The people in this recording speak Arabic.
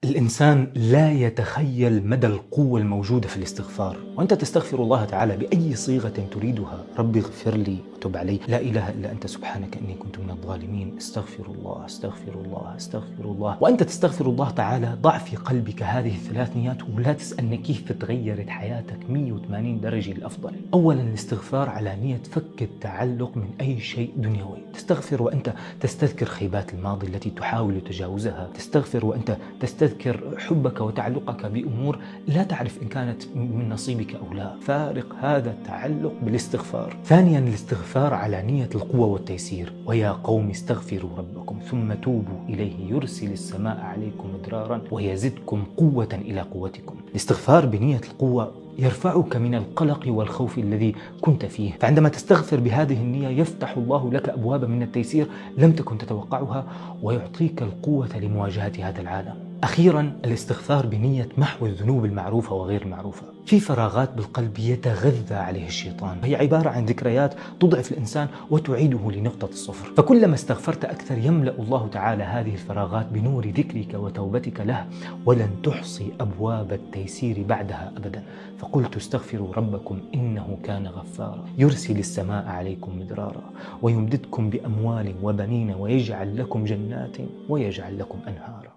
الإنسان لا يتخيل مدى القوة الموجودة في الاستغفار، وأنت تستغفر الله تعالى بأي صيغة تريدها. ربي اغفر لي وتب علي، لا إله إلا أنت سبحانك إني كنت من الظالمين، استغفر الله استغفر الله استغفر الله. وأنت تستغفر الله تعالى، ضع في قلبك هذه الثلاث نيات ولا تسألني كيف تغيرت حياتك 180 درجة للأفضل. أولا، الاستغفار على نية فك التعلق من أي شيء دنيوي. تستغفر وأنت تستذكر خيبات الماضي التي تحاول تجاوزها، تستغفر وأنت تستذكر حبك وتعلقك بأمور لا تعرف إن كانت من نصيبك أو لا. فارق هذا التعلق بالاستغفار. ثانيا، الاستغفار على نية القوة والتيسير. ويا قوم استغفروا ربكم ثم توبوا إليه يرسل السماء عليكم مدرارا ويزدكم قوة إلى قوتكم. الاستغفار بنية القوة يرفعك من القلق والخوف الذي كنت فيه، فعندما تستغفر بهذه النية يفتح الله لك أبواب من التيسير لم تكن تتوقعها، ويعطيك القوة لمواجهة هذا العالم. أخيرا، الاستغفار بنية محو الذنوب المعروفة وغير المعروفة. في فراغات بالقلب يتغذى عليه الشيطان، هي عبارة عن ذكريات تضعف الإنسان وتعيده لنقطة الصفر. فكلما استغفرت أكثر يملأ الله تعالى هذه الفراغات بنور ذكرك وتوبتك له، ولن تحصي أبواب التيسير بعدها أبدا. فقلت استغفروا ربكم إنه كان غفارا يرسل السماء عليكم مدرارا ويمددكم بأموال وبنين ويجعل لكم جنات ويجعل لكم أنهارا.